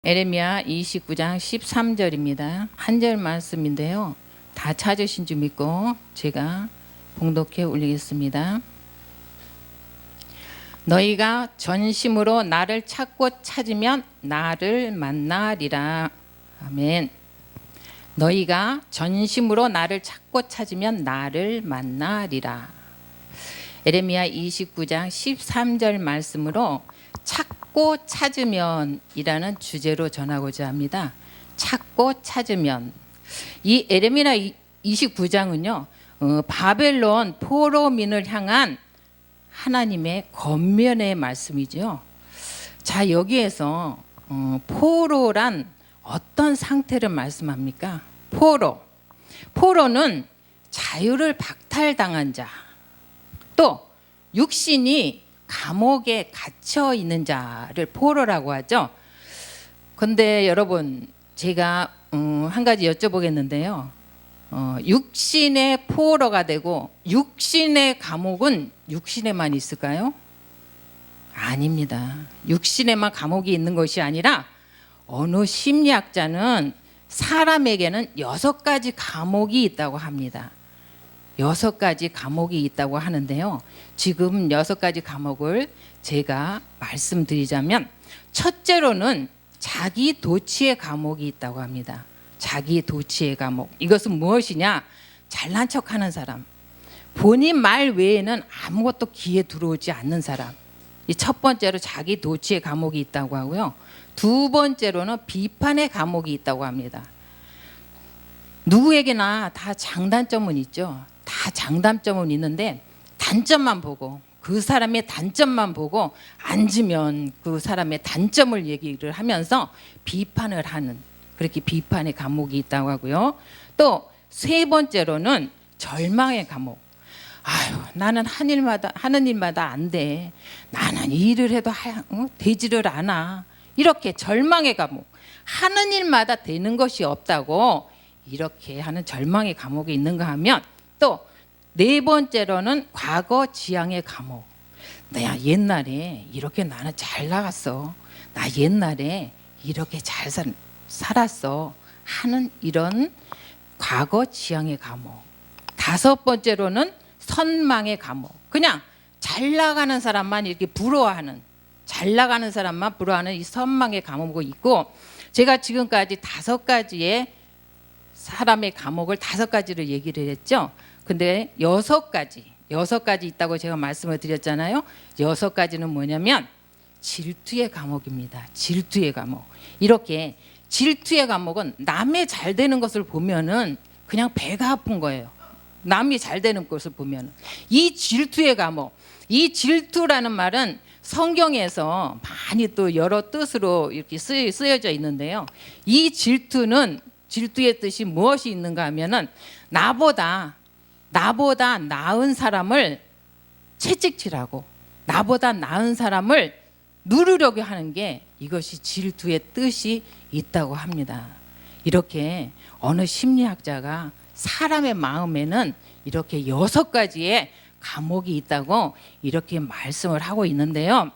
에레미야 29장 13절입니다. 한 절 말씀인데요. 다 찾으신 줄 믿고 제가 봉독해 올리겠습니다. 너희가 전심으로 나를 찾고 찾으면 나를 만나리라. 아멘. 너희가 전심으로 나를 찾고 찾으면 나를 만나리라. 에레미야 29장 13절 말씀으로 찾고 찾으면 이라는 주제로 전하고자 합니다. 찾고 찾으면. 이 에레미야 29장은요 바벨론 포로민을 향한 하나님의 권면의 말씀이죠. 자, 여기에서 포로란 어떤 상태를 말씀합니까? 포로는 자유를 박탈당한 자, 또 육신이 감옥에 갇혀 있는 자를 포로라고 하죠. 근데 여러분, 제가 한 가지 여쭤보겠는데요. 육신의 포로가 되고 육신의 감옥은 육신에만 있을까요? 아닙니다. 육신에만 감옥이 있는 것이 아니라 어느 심리학자는 사람에게는 6가지 감옥이 있다고 합니다. 6가지 감옥이 있다고 하는데요. 지금 6가지 감옥을 제가 말씀드리자면, 첫째로는 자기 도취의 감옥이 있다고 합니다. 자기 도취의 감옥. 이것은 무엇이냐? 잘난 척하는 사람, 본인 말 외에는 아무것도 귀에 들어오지 않는 사람. 이 첫 번째로 자기 도취의 감옥이 있다고 하고요. 두 번째로는 비판의 감옥이 있다고 합니다. 누구에게나 다 장단점은 있죠. 다 장단점은 있는데 단점만 보고, 그 사람의 단점만 보고 앉으면 그 사람의 단점을 얘기를 하면서 비판을 하는, 그렇게 비판의 감옥이 있다고 하고요. 또 세 번째로는 절망의 감옥. 아유, 나는 하는 일마다 안 돼. 나는 일을 해도 되지를 않아. 이렇게 절망의 감옥. 하는 일마다 되는 것이 없다고 이렇게 하는 절망의 감옥에 있는가 하면, 또 네 번째로는 과거 지향의 감옥. 나 옛날에 이렇게 나는 잘 나갔어. 나 옛날에 이렇게 잘 살았어. 하는 이런 과거 지향의 감옥. 다섯 번째로는 선망의 감옥. 그냥 잘 나가는 사람만 이렇게 부러워하는, 잘 나가는 사람만 부러워하는 이 선망의 감옥이 있고, 제가 지금까지 5가지의 사람의 감옥을 5가지를 얘기를 했죠. 근데 6가지 있다고 제가 말씀을 드렸잖아요. 6가지는 뭐냐면 질투의 감옥입니다. 질투의 감옥. 이렇게 질투의 감옥은 남의 잘 되는 것을 보면은 그냥 배가 아픈 거예요. 남이 잘 되는 것을 보면은. 이 질투의 감옥. 이 질투라는 말은 성경에서 많이 또 여러 뜻으로 이렇게 쓰여져 있는데요. 이 질투의 뜻이 무엇이 있는가 하면은 나보다 나은 사람을 채찍질하고 나보다 나은 사람을 누르려고 하는 게, 이것이 질투의 뜻이 있다고 합니다. 이렇게 어느 심리학자가 사람의 마음에는 이렇게 6가지의 감옥이 있다고 이렇게 말씀을 하고 있는데요.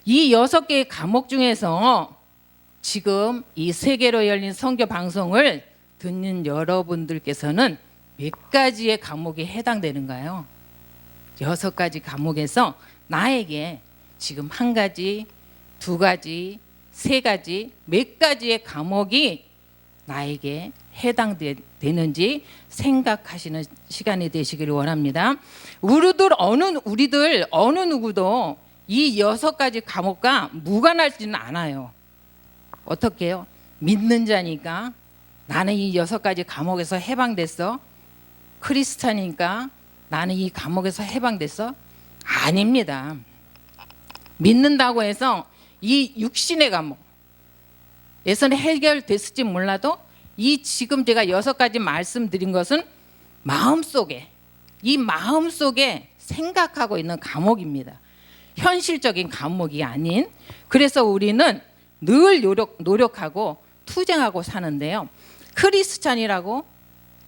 이 6개의 감옥 중에서 지금 이 세계로 열린 선교 방송을 듣는 여러분들께서는 몇 가지의 감옥에 해당되는가요? 6가지 감옥에서 나에게 지금 1가지, 2가지, 3가지, 몇 가지의 감옥이 나에게 해당되는지 생각하시는 시간이 되시기를 원합니다. 우리들 어느 누구도 이 6가지 감옥과 무관하지는 않아요. 어떻게 해요? 믿는 자니까 나는 이 6가지 감옥에서 해방됐어. 크리스찬이니까 나는 이 감옥에서 해방됐어. 아닙니다. 믿는다고 해서 이 육신의 감옥에서는 해결됐을지 몰라도, 이 지금 제가 6가지 말씀드린 것은 마음속에 생각하고 있는 감옥입니다. 현실적인 감옥이 아닌. 그래서 우리는 늘 노력하고 투쟁하고 사는데요. 크리스찬이라고,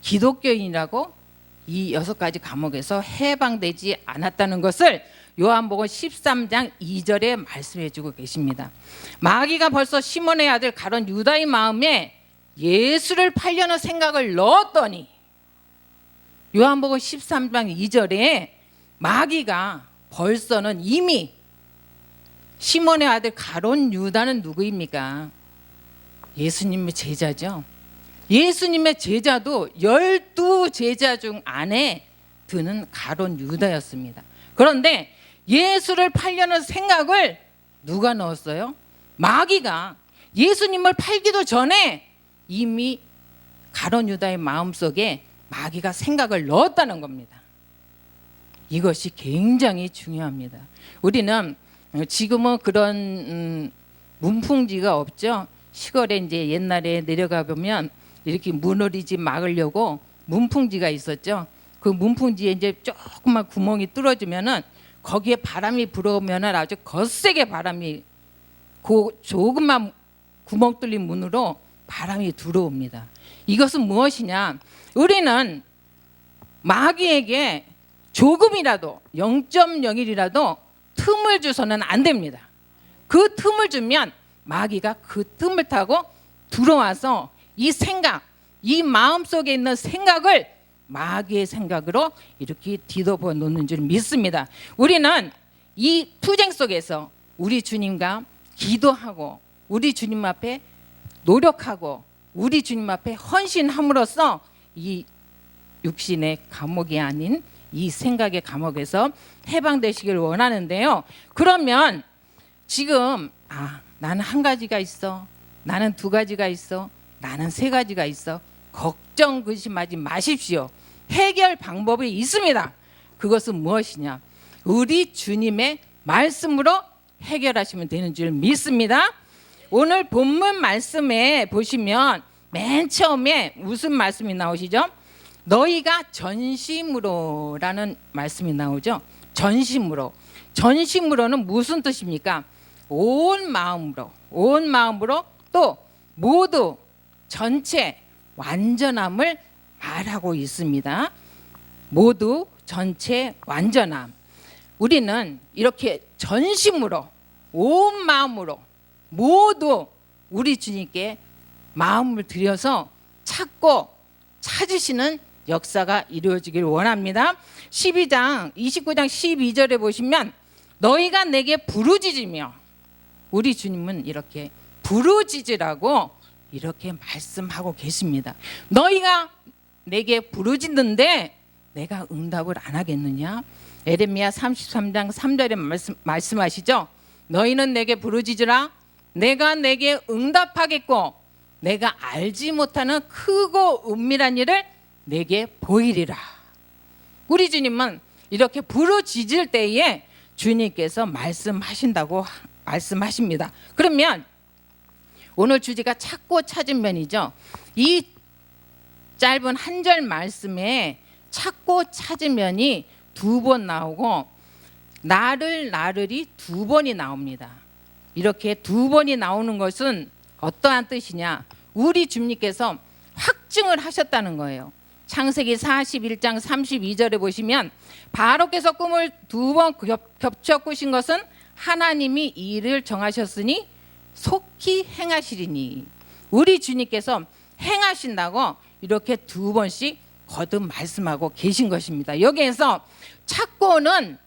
기독교인이라고 이 6가지 감옥에서 해방되지 않았다는 것을 요한복음 13장 2절에 말씀해 주고 계십니다. 마귀가 벌써 시몬의 아들 가룟 유다의 마음에 예수를 팔려는 생각을 넣었더니, 요한복음 13장 2절에 마귀가 벌써는 이미, 시몬의 아들 가룟 유다는 누구입니까? 예수님의 제자죠. 예수님의 제자도 12제자 중 안에 드는 가룟 유다였습니다. 그런데 예수를 팔려는 생각을 누가 넣었어요? 마귀가. 예수님을 팔기도 전에 이미 가룟 유다의 마음속에 마귀가 생각을 넣었다는 겁니다. 이것이 굉장히 중요합니다. 우리는 지금은 그런 문풍지가 없죠. 시골에 이제 옛날에 내려가 보면 이렇게 문어리지 막으려고 문풍지가 있었죠. 그 문풍지에 이제 조그만 구멍이 뚫어지면은 거기에 바람이 불어오면은 아주 거세게 바람이, 그 조그만 구멍 뚫린 문으로 바람이 들어옵니다. 이것은 무엇이냐? 우리는 마귀에게 조금이라도 0.01이라도 틈을 줘서는 안 됩니다. 그 틈을 주면 마귀가 그 틈을 타고 들어와서 이 생각, 이 마음속에 있는 생각을 마귀의 생각으로 이렇게 뒤덮어 놓는 줄 믿습니다. 우리는 이 투쟁 속에서 우리 주님과 기도하고 우리 주님 앞에 노력하고 우리 주님 앞에 헌신함으로써 이 육신의 감옥이 아닌 이 생각의 감옥에서 해방되시길 원하는데요. 그러면 지금 나는 한 가지가 있어, 나는 두 가지가 있어, 나는 세 가지가 있어, 걱정 근심하지 마십시오. 해결 방법이 있습니다. 그것은 무엇이냐? 우리 주님의 말씀으로 해결하시면 되는 줄 믿습니다. 오늘 본문 말씀에 보시면 맨 처음에 무슨 말씀이 나오시죠? 너희가 전심으로라는 말씀이 나오죠. 전심으로. 전심으로는 무슨 뜻입니까? 온 마음으로, 온 마음으로, 또 모두, 전체, 완전함을 말하고 있습니다. 모두, 전체, 완전함. 우리는 이렇게 전심으로, 온 마음으로 모두 우리 주님께 마음을 들여서 찾고 찾으시는 역사가 이루어지길 원합니다. 29장 12절에 보시면 너희가 내게 부르짖으며, 우리 주님은 이렇게 부르짖으라고 이렇게 말씀하고 계십니다. 너희가 내게 부르짖는데 내가 응답을 안 하겠느냐? 에레미야 33장 3절에 말씀하시죠. 너희는 내게 부르짖으라. 내가 내게 응답하겠고 내가 알지 못하는 크고 은밀한 일을 내게 보이리라. 우리 주님은 이렇게 부르짖을 때에 주님께서 말씀하신다고 말씀하십니다. 그러면 오늘 주제가 찾고 찾으면이죠. 이 짧은 한 절 말씀에 찾고 찾으면이 두 번 나오고 나를이 두 번이 나옵니다. 이렇게 두 번이 나오는 것은 어떠한 뜻이냐? 우리 주님께서 확증을 하셨다는 거예요. 창세기 41장 32절에 보시면 바로께서 꿈을 두 번 겹쳐 꾸신 것은 하나님이 이를 정하셨으니 속히 행하시리니. 우리 주님께서 행하신다고 이렇게 두 번씩 거듭 말씀하고 계신 것입니다. 여기에서 찾고는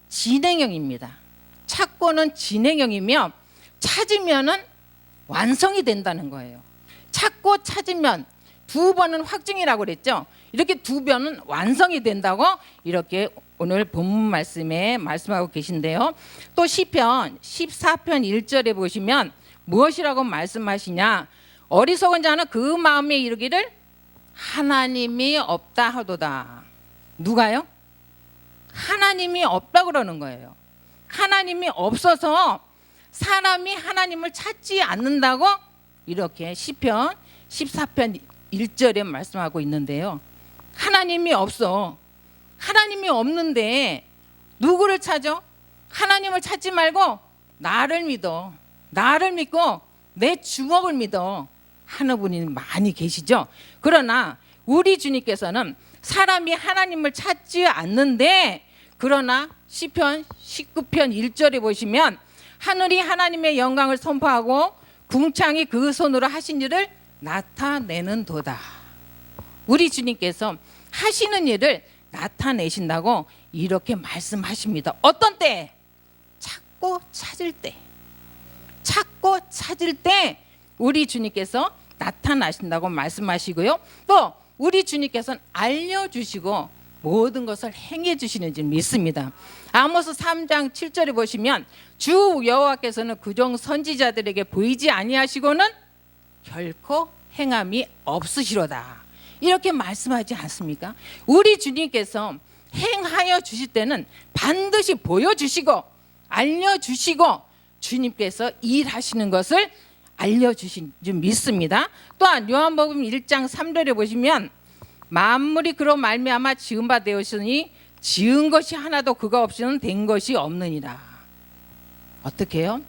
진행형입니다. 찾고는 진행형이며 찾으면은 완성이 된다는 거예요. 찾고 찾으면 두 번은 확증이라고 그랬죠. 이렇게 두 번은 완성이 된다고 이렇게 오늘 본문 말씀에 말씀하고 계신데요. 또 시편 14편 1절에 보시면 무엇이라고 말씀하시냐? 어리석은 자는 그 마음에 이르기를 하나님이 없다 하도다. 누가요? 하나님이 없다 그러는 거예요. 하나님이 없어서 사람이 하나님을 찾지 않는다고 이렇게 시편 14편 1절에 말씀하고 있는데요. 하나님이 없어. 하나님이 없는데 누구를 찾아? 하나님을 찾지 말고 나를 믿어. 나를 믿고 내 주먹을 믿어 하는 분이 많이 계시죠. 그러나 우리 주님께서는 사람이 하나님을 찾지 않는데 그러나 시편 19편 1절에 보시면 하늘이 하나님의 영광을 선포하고 궁창이 그 손으로 하신 일을 나타내는도다. 우리 주님께서 하시는 일을 나타내신다고 이렇게 말씀하십니다. 어떤 때? 찾고 찾을 때. 찾고 찾을 때 우리 주님께서 나타나신다고 말씀하시고요. 또 우리 주님께서는 알려주시고 모든 것을 행해 주시는지 믿습니다. 아모스 3장 7절에 보시면 주 여호와께서는 그종 선지자들에게 보이지 아니하시고는 결코 행함이 없으시로다. 이렇게 말씀하지 않습니까? 우리 주님께서 행하여 주실 때는 반드시 보여주시고 알려주시고 주님께서 일하시는 것을 알려주신 줄 믿습니다. 또한 요한복음 1장 3절에 보시면 만물이 그로 말미암아 지은 바 되었으니 지은 것이 하나도 그가 없이는 된 것이 없느니라. 어떻게 해요?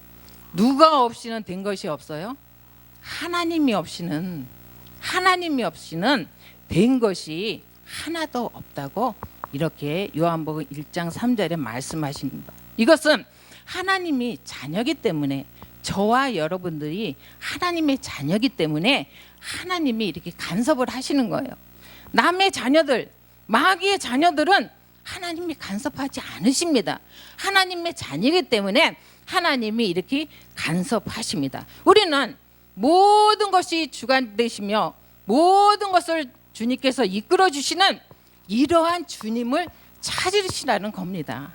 누가 없이는 된 것이 없어요? 하나님이 없이는 된 것이 하나도 없다고 이렇게 요한복음 1장 3절에 말씀하십니다. 이것은 하나님이 자녀이기 때문에, 저와 여러분들이 하나님의 자녀이기 때문에 하나님이 이렇게 간섭을 하시는 거예요. 남의 자녀들, 마귀의 자녀들은 하나님이 간섭하지 않으십니다. 하나님의 자녀이기 때문에 하나님이 이렇게 간섭하십니다. 우리는 모든 것이 주관되시며 모든 것을 주님께서 이끌어 주시는 이러한 주님을 찾으시라는 겁니다.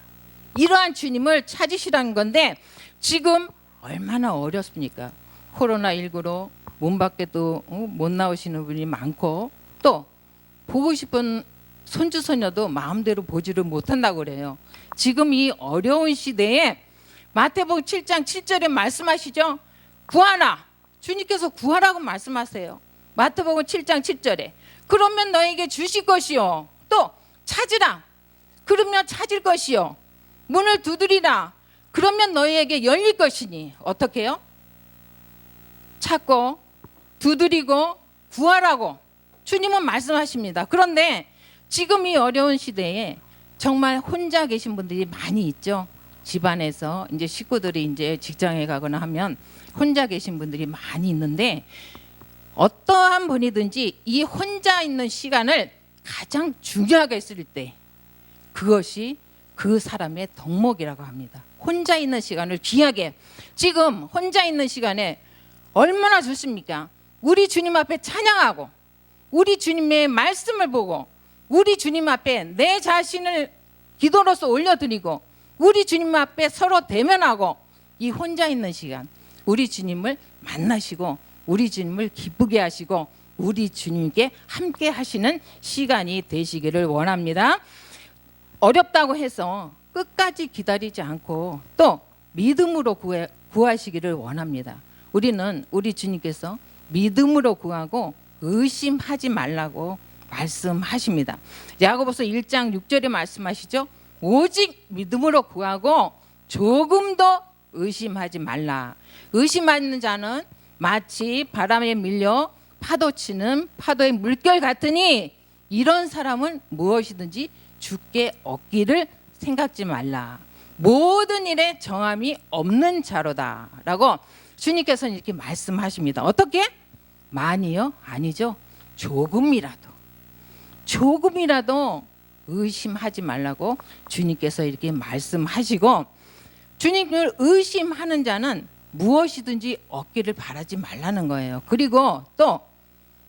이러한 주님을 찾으시라는 건데 지금 얼마나 어렵습니까? 코로나19로 몸 밖에도 못 나오시는 분이 많고, 또 보고 싶은 손주 손녀도 마음대로 보지를 못한다고 그래요. 지금 이 어려운 시대에 마태복음 7장 7절에 말씀하시죠. 구하라. 주님께서 구하라고 말씀하세요. 마태복음 7장 7절에 그러면 너에게 주실 것이요, 또 찾으라. 그러면 찾을 것이요, 문을 두드리라. 그러면 너희에게 열릴 것이니. 어떻게 해요? 찾고 두드리고 구하라고 주님은 말씀하십니다. 그런데 지금 이 어려운 시대에 정말 혼자 계신 분들이 많이 있죠. 집안에서 이제 식구들이 이제 직장에 가거나 하면 혼자 계신 분들이 많이 있는데, 어떠한 분이든지 이 혼자 있는 시간을 가장 중요하게 쓸 때 그것이 그 사람의 덕목이라고 합니다. 혼자 있는 시간을 귀하게, 지금 혼자 있는 시간에 얼마나 좋습니까? 우리 주님 앞에 찬양하고 우리 주님의 말씀을 보고 우리 주님 앞에 내 자신을 기도로서 올려드리고 우리 주님 앞에 서로 대면하고, 이 혼자 있는 시간 우리 주님을 만나시고 우리 주님을 기쁘게 하시고 우리 주님께 함께 하시는 시간이 되시기를 원합니다. 어렵다고 해서 끝까지 기다리지 않고 또 믿음으로 구하시기를 원합니다. 우리는 우리 주님께서 믿음으로 구하고 의심하지 말라고 말씀하십니다. 야고보서 1장 6절에 말씀하시죠. 오직 믿음으로 구하고 조금도 의심하지 말라. 의심하는 자는 마치 바람에 밀려 파도치는 파도의 물결 같으니 이런 사람은 무엇이든지 주께 얻기를 생각지 말라. 모든 일에 정함이 없는 자로다 라고 주님께서는 이렇게 말씀하십니다. 어떻게? 많이요? 아니죠. 조금이라도 의심하지 말라고 주님께서 이렇게 말씀하시고, 주님을 의심하는 자는 무엇이든지 얻기를 바라지 말라는 거예요. 그리고 또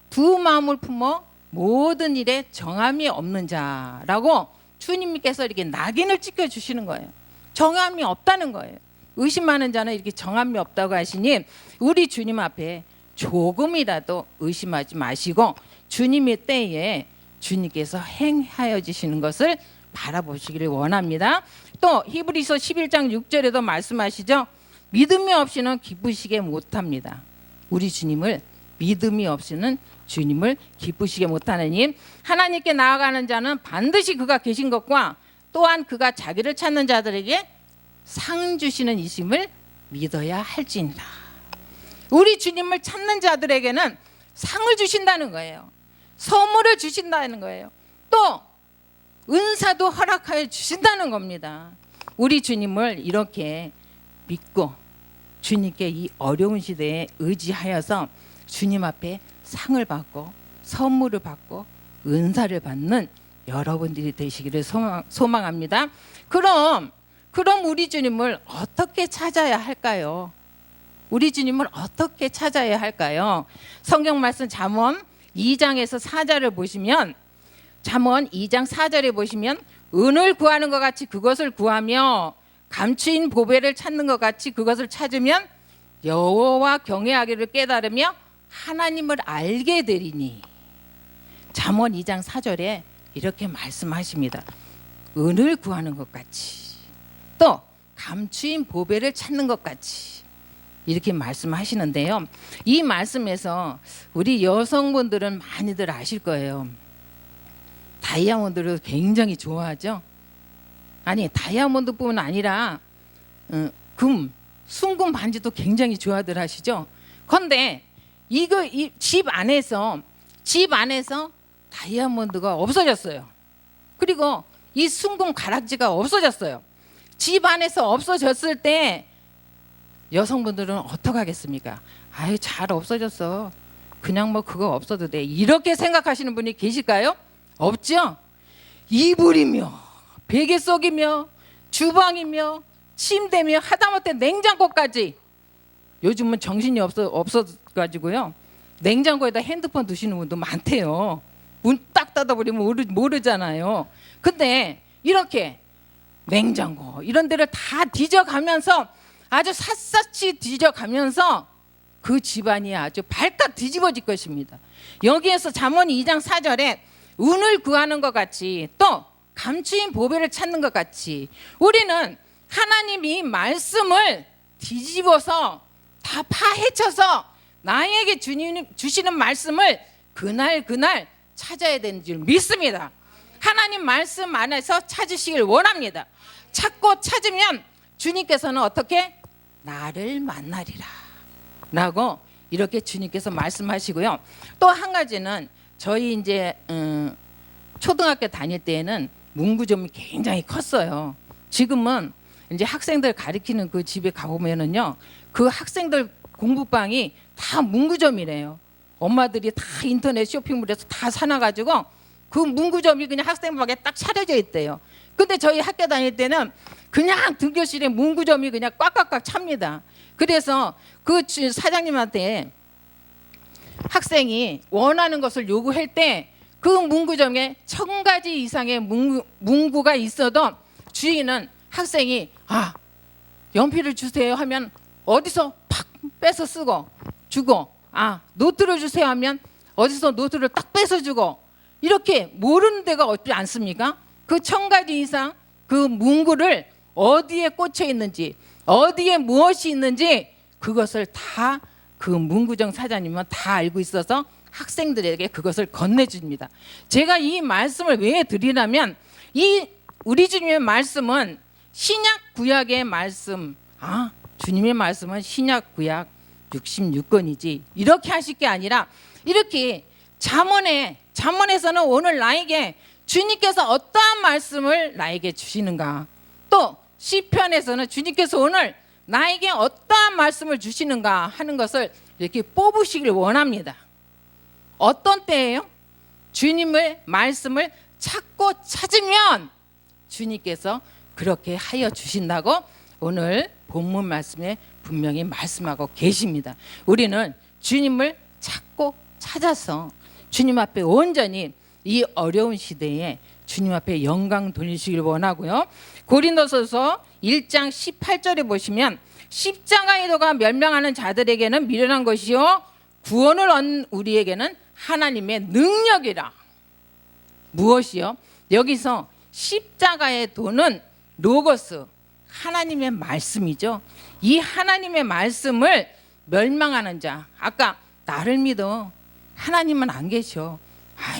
두 마음을 품어 모든 일에 정함이 없는 자라고 주님께서 이렇게 낙인을 찍어주시는 거예요. 정함이 없다는 거예요. 의심하는 자는 이렇게 정함이 없다고 하시니 우리 주님 앞에 조금이라도 의심하지 마시고 주님의 때에 주님께서 행하여 주시는 것을 바라보시기를 원합니다. 또 히브리서 11장 6절에도 말씀하시죠. 믿음이 없이는 기쁘시게 못합니다. 우리 주님을 믿음이 없이는 주님을 기쁘시게 못하느니 하나님께 나아가는 자는 반드시 그가 계신 것과 또한 그가 자기를 찾는 자들에게 상 주시는 이심을 믿어야 할지니라. 우리 주님을 찾는 자들에게는 상을 주신다는 거예요. 선물을 주신다는 거예요. 또 은사도 허락하여 주신다는 겁니다. 우리 주님을 이렇게 믿고 주님께 이 어려운 시대에 의지하여서 주님 앞에 상을 받고 선물을 받고 은사를 받는 여러분들이 되시기를 소망합니다. 그럼 우리 주님을 어떻게 찾아야 할까요? 우리 주님을 어떻게 찾아야 할까요? 성경 말씀 잠언 2장에서 4절을 보시면, 잠언 2장 4절에 보시면, 은을 구하는 것 같이 그것을 구하며 감추인 보배를 찾는 것 같이 그것을 찾으면 여호와 경외하기를 깨달으며 하나님을 알게 되리니. 잠언 2장 4절에 이렇게 말씀하십니다. 은을 구하는 것 같이, 또 감추인 보배를 찾는 것 같이, 이렇게 말씀하시는데요. 이 말씀에서 우리 여성분들은 많이들 아실 거예요. 다이아몬드를 굉장히 좋아하죠. 아니, 다이아몬드뿐만 아니라 금, 순금 반지도 굉장히 좋아들 하시죠. 그런데 이 집 안에서 다이아몬드가 없어졌어요. 그리고 이 순금 가락지가 없어졌어요. 집 안에서 없어졌을 때 여성분들은 어떻게 하겠습니까? 아유, 잘 없어졌어. 그냥 뭐 그거 없어도 돼. 이렇게 생각하시는 분이 계실까요? 없죠? 이불이며 베개 속이며 주방이며 침대며 하다못해 냉장고까지, 요즘은 정신이 없어가지고요, 냉장고에다 핸드폰 두시는 분도 많대요. 문 딱 닫아버리면 모르잖아요. 근데 이렇게 냉장고 이런 데를 다 뒤져가면서, 아주 샅샅이 뒤져가면서 그 집안이 아주 발칵 뒤집어질 것입니다. 여기에서 잠언 2장 4절에 은을 구하는 것 같이, 또 감추인 보배를 찾는 것 같이, 우리는 하나님이 말씀을 뒤집어서 다 파헤쳐서 나에게 주시는 말씀을 그날 찾아야 되는 줄 믿습니다. 하나님 말씀 안에서 찾으시길 원합니다. 찾고 찾으면 주님께서는 어떻게? 나를 만나리라 라고 이렇게 주님께서 말씀하시고요. 또 한 가지는, 저희 이제 초등학교 다닐 때에는 문구점이 굉장히 컸어요. 지금은 이제 학생들 가르치는 그 집에 가보면은요, 그 학생들 공부방이 다 문구점이래요. 엄마들이 다 인터넷 쇼핑몰에서 다 사놔가지고 그 문구점이 그냥 학생방에 딱 차려져 있대요. 근데 저희 학교 다닐 때는 그냥 등교실에 문구점이 그냥 꽉꽉꽉 찹니다. 그래서 그 사장님한테 학생이 원하는 것을 요구할 때 그 문구점에 1000가지 이상의 문구가 있어도 주인은 학생이 연필을 주세요 하면 어디서 팍 빼서 쓰고 주고, 노트를 주세요 하면 어디서 노트를 딱 빼서 주고, 이렇게 모르는 데가 없지 않습니까? 그 1000가지 이상 그 문구를 어디에 꽂혀 있는지, 어디에 무엇이 있는지 그것을 다 그 문구점 사장님은 다 알고 있어서 학생들에게 그것을 건네줍니다. 제가 이 말씀을 왜 드리냐면, 이 우리 주님의 말씀은 신약 구약의 말씀, 주님의 말씀은 신약 구약 66권이지 이렇게 하실 게 아니라, 이렇게 잠언에서는 오늘 나에게 주님께서 어떠한 말씀을 나에게 주시는가, 또 시편에서는 주님께서 오늘 나에게 어떠한 말씀을 주시는가 하는 것을 이렇게 뽑으시길 원합니다. 어떤 때예요? 주님의 말씀을 찾고 찾으면 주님께서 그렇게 하여 주신다고 오늘 본문 말씀에 분명히 말씀하고 계십니다. 우리는 주님을 찾고 찾아서 주님 앞에 온전히 이 어려운 시대에 주님 앞에 영광 돌리시길 원하고요. 고린도서서 1장 18절에 보시면, 십자가의 도가 멸망하는 자들에게는 미련한 것이요 구원을 얻는 우리에게는 하나님의 능력이라. 무엇이요? 여기서 십자가의 도는 로고스, 하나님의 말씀이죠. 이 하나님의 말씀을 멸망하는 자, 아까 나를 믿어, 하나님은 안 계셔,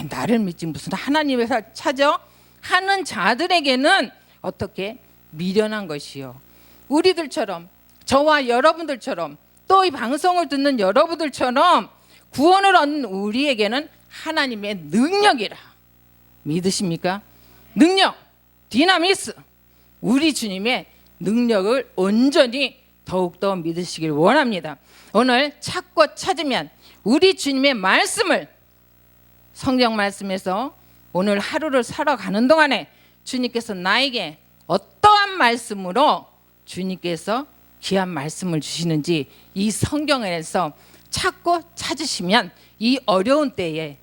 나를 믿지 무슨 하나님을 찾아 하는 자들에게는 어떻게? 미련한 것이요. 우리들처럼, 저와 여러분들처럼, 또 이 방송을 듣는 여러분들처럼 구원을 얻는 우리에게는 하나님의 능력이라. 믿으십니까? 능력, 디나미스, 우리 주님의 능력을 온전히 더욱더 믿으시길 원합니다. 오늘 찾고 찾으면 우리 주님의 말씀을, 성경 말씀에서 오늘 하루를 살아가는 동안에 주님께서 나에게 어떠한 말씀으로 주님께서 귀한 말씀을 주시는지 이 성경에서 찾고 찾으시면 이 어려운 때에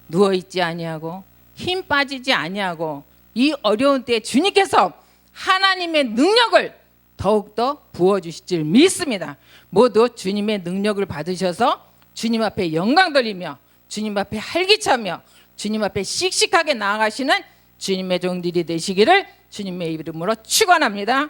누워있지 아니하고 힘 빠지지 아니하고 이 어려운 때에 주님께서 하나님의 능력을 더욱더 부어주실 줄 믿습니다. 모두 주님의 능력을 받으셔서 주님 앞에 영광 돌리며 주님 앞에 활기차며 주님 앞에 씩씩하게 나아가시는 주님의 종들이 되시기를 주님의 이름으로 축원합니다.